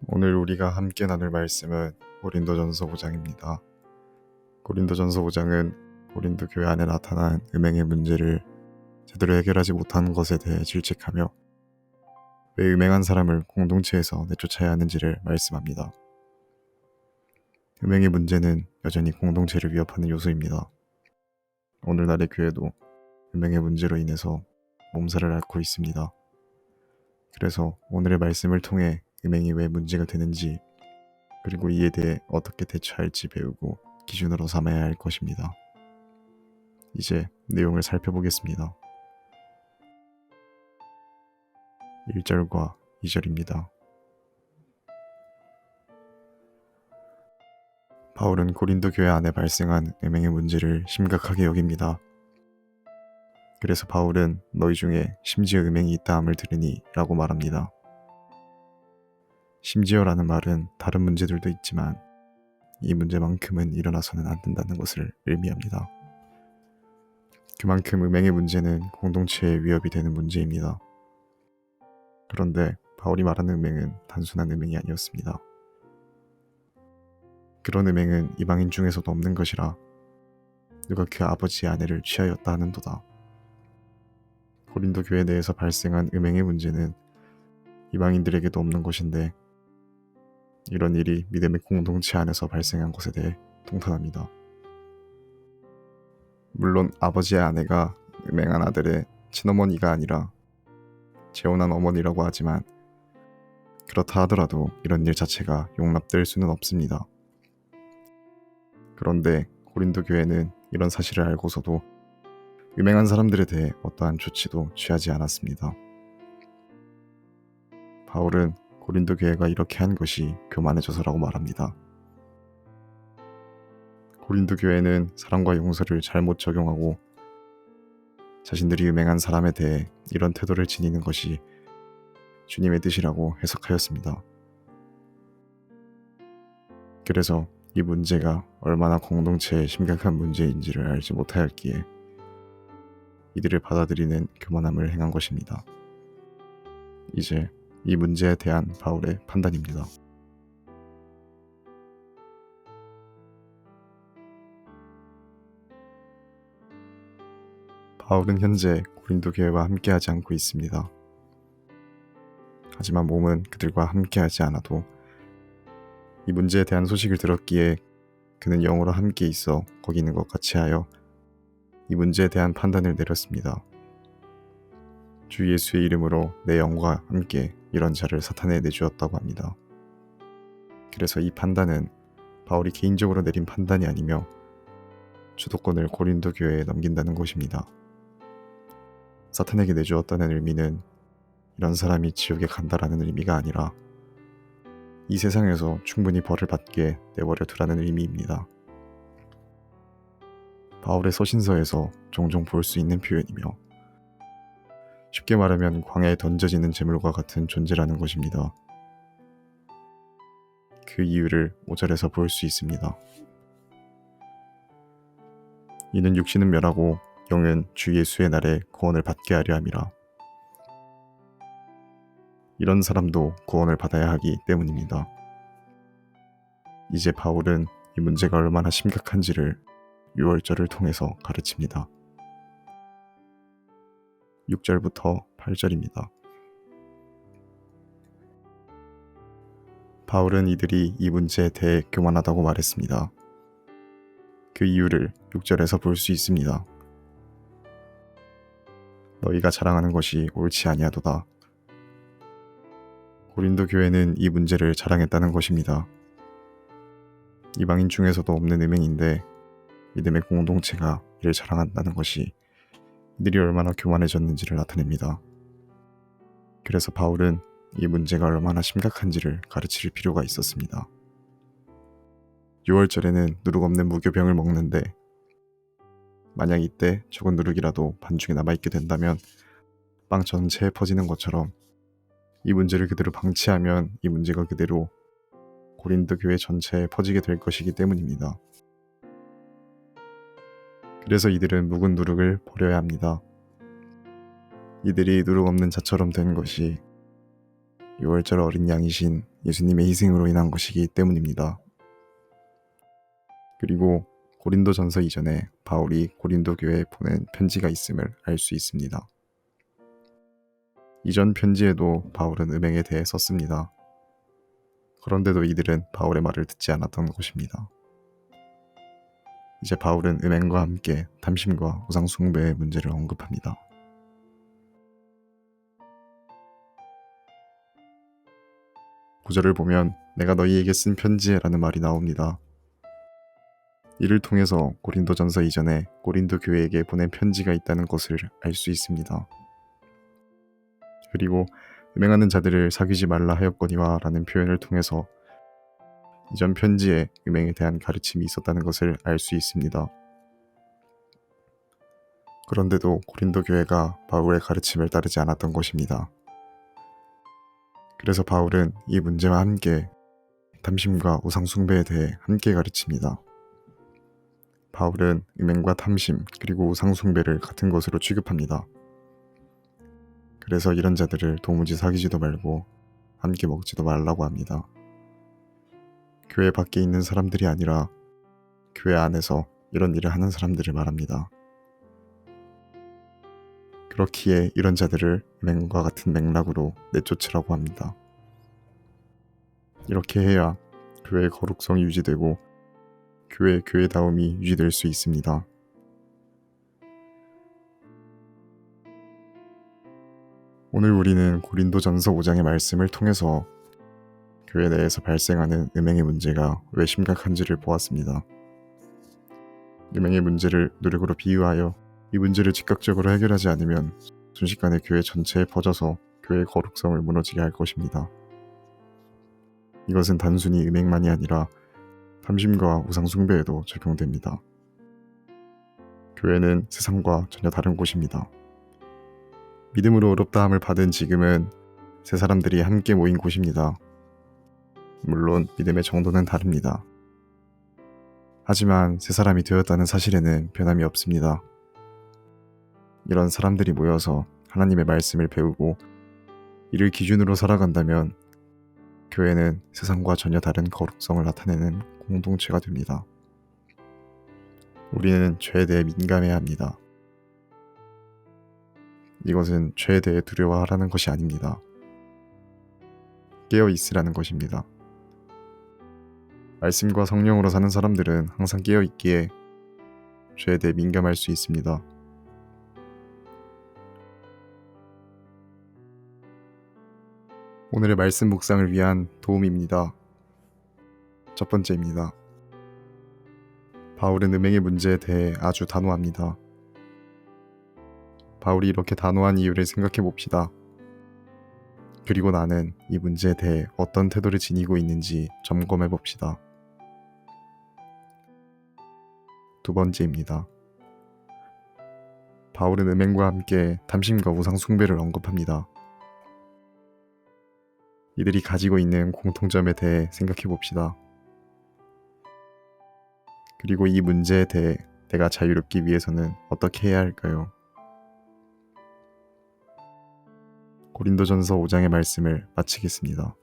오늘 우리가 함께 나눌 말씀은 고린도전서 5장입니다. 고린도전서 5장은 고린도 교회 안에 나타난 음행의 문제를 제대로 해결하지 못한 것에 대해 질책하며 왜 음행한 사람을 공동체에서 내쫓아야 하는지를 말씀합니다. 음행의 문제는 여전히 공동체를 위협하는 요소입니다. 오늘날의 교회도 음행의 문제로 인해서 몸살을 앓고 있습니다. 그래서 오늘의 말씀을 통해 음행이 왜 문제가 되는지, 그리고 이에 대해 어떻게 대처할지 배우고 기준으로 삼아야 할 것입니다. 이제 내용을 살펴보겠습니다. 1절과 2절입니다. 바울은 고린도 교회 안에 발생한 음행의 문제를 심각하게 여깁니다. 그래서 바울은 너희 중에 심지어 음행이 있다함을 들으니 라고 말합니다. 심지어라는 말은 다른 문제들도 있지만 이 문제만큼은 일어나서는 안 된다는 것을 의미합니다. 그만큼 음행의 문제는 공동체에 위협이 되는 문제입니다. 그런데 바울이 말하는 음행은 단순한 음행이 아니었습니다. 그런 음행은 이방인 중에서도 없는 것이라 누가 그 아버지의 아내를 취하였다 하는도다. 고린도 교회 내에서 발생한 음행의 문제는 이방인들에게도 없는 것인데 이런 일이 믿음의 공동체 안에서 발생한 것에 대해 통탄합니다. 물론 아버지의 아내가 음행한 아들의 친어머니가 아니라 재혼한 어머니라고 하지만 그렇다 하더라도 이런 일 자체가 용납될 수는 없습니다. 그런데 고린도 교회는 이런 사실을 알고서도 음행한 사람들에 대해 어떠한 조치도 취하지 않았습니다. 바울은 고린도 교회가 이렇게 한 것이 교만해져서라고 말합니다. 고린도 교회는 사랑과 용서를 잘못 적용하고 자신들이 음행한 사람에 대해 이런 태도를 지니는 것이 주님의 뜻이라고 해석하였습니다. 그래서 이 문제가 얼마나 공동체의 심각한 문제인지를 알지 못하였기에 이들을 받아들이는 교만함을 행한 것입니다. 이제 이 문제에 대한 바울의 판단입니다. 바울은 현재 고린도 교회와 함께하지 않고 있습니다. 하지만 몸은 그들과 함께하지 않아도 이 문제에 대한 소식을 들었기에 그는 영으로 함께 있어 거기 있는 것 같이 하여 이 문제에 대한 판단을 내렸습니다. 주 예수의 이름으로 내 영과 함께 이런 자를 사탄에 내주었다고 합니다. 그래서 이 판단은 바울이 개인적으로 내린 판단이 아니며 주도권을 고린도 교회에 넘긴다는 것입니다. 사탄에게 내주었다는 의미는 이런 사람이 지옥에 간다라는 의미가 아니라 이 세상에서 충분히 벌을 받게 내버려 두라는 의미입니다. 바울의 서신서에서 종종 볼 수 있는 표현이며 쉽게 말하면 광야에 던져지는 재물과 같은 존재라는 것입니다. 그 이유를 5절에서 볼 수 있습니다. 이는 육신은 멸하고 영은 주 예수의 날에 구원을 받게 하려 함이라. 이런 사람도 구원을 받아야 하기 때문입니다. 이제 바울은 이 문제가 얼마나 심각한지를 6월절을 통해서 가르칩니다. 6절부터 8절입니다. 바울은 이들이 이 문제에 대해 교만하다고 말했습니다. 그 이유를 6절에서 볼 수 있습니다. 너희가 자랑하는 것이 옳지 아니하도다. 고린도 교회는 이 문제를 자랑했다는 것입니다. 이방인 중에서도 없는 음행인데 믿음의 공동체가 이를 자랑한다는 것이 이들이 얼마나 교만해졌는지를 나타냅니다. 그래서 바울은 이 문제가 얼마나 심각한지를 가르칠 필요가 있었습니다. 6월절에는 누룩 없는 무교병을 먹는데 만약 이때 적은 누룩이라도 반죽에 남아있게 된다면 빵 전체에 퍼지는 것처럼 이 문제를 그대로 방치하면 이 문제가 그대로 고린도 교회 전체에 퍼지게 될 것이기 때문입니다. 그래서 이들은 묵은 누룩을 버려야 합니다. 이들이 누룩 없는 자처럼 된 것이 유월절 어린 양이신 예수님의 희생으로 인한 것이기 때문입니다. 그리고 고린도전서 이전에 바울이 고린도 교회에 보낸 편지가 있음을 알 수 있습니다. 이전 편지에도 바울은 음행에 대해 썼습니다. 그런데도 이들은 바울의 말을 듣지 않았던 것입니다. 이제 바울은 음행과 함께 탐심과 우상 숭배의 문제를 언급합니다. 구절을 보면 내가 너희에게 쓴 편지에라는 말이 나옵니다. 이를 통해서 고린도전서 이전에 고린도 교회에게 보낸 편지가 있다는 것을 알 수 있습니다. 그리고 음행하는 자들을 사귀지 말라 하였거니와 라는 표현을 통해서 이전 편지에 음행에 대한 가르침이 있었다는 것을 알 수 있습니다. 그런데도 고린도 교회가 바울의 가르침을 따르지 않았던 것입니다. 그래서 바울은 이 문제와 함께 탐심과 우상 숭배에 대해 함께 가르칩니다. 바울은 음행과 탐심 그리고 우상 숭배를 같은 것으로 취급합니다. 그래서 이런 자들을 도무지 사귀지도 말고 함께 먹지도 말라고 합니다. 교회 밖에 있는 사람들이 아니라 교회 안에서 이런 일을 하는 사람들을 말합니다. 그렇기에 이런 자들을 음행과 같은 맥락으로 내쫓으라고 합니다. 이렇게 해야 교회의 거룩성이 유지되고 교회의 교회다움이 유지될 수 있습니다. 오늘 우리는 고린도전서 5장의 말씀을 통해서 교회 내에서 발생하는 음행의 문제가 왜 심각한지를 보았습니다. 음행의 문제를 노력으로 비유하여 이 문제를 즉각적으로 해결하지 않으면 순식간에 교회 전체에 퍼져서 교회의 거룩성을 무너지게 할 것입니다. 이것은 단순히 음행만이 아니라 탐심과 우상 숭배에도 적용됩니다. 교회는 세상과 전혀 다른 곳입니다. 믿음으로 의롭다함을 받은 지금은 세 사람들이 함께 모인 곳입니다. 물론 믿음의 정도는 다릅니다. 하지만 세 사람이 되었다는 사실에는 변함이 없습니다. 이런 사람들이 모여서 하나님의 말씀을 배우고 이를 기준으로 살아간다면 교회는 세상과 전혀 다른 거룩성을 나타내는 공동체가 됩니다. 우리는 죄에 대해 민감해야 합니다. 이것은 죄에 대해 두려워하라는 것이 아닙니다. 깨어 있으라는 것입니다. 말씀과 성령으로 사는 사람들은 항상 깨어 있기에 죄에 대해 민감할 수 있습니다. 오늘의 말씀 묵상을 위한 도움입니다. 첫 번째입니다. 바울은 음행의 문제에 대해 아주 단호합니다. 바울이 이렇게 단호한 이유를 생각해 봅시다. 그리고 나는 이 문제에 대해 어떤 태도를 지니고 있는지 점검해 봅시다. 두 번째입니다. 바울은 음행과 함께 탐심과 우상 숭배를 언급합니다. 이들이 가지고 있는 공통점에 대해 생각해 봅시다. 그리고 이 문제에 대해 내가 자유롭기 위해서는 어떻게 해야 할까요? 고린도전서 5장의 말씀을 마치겠습니다.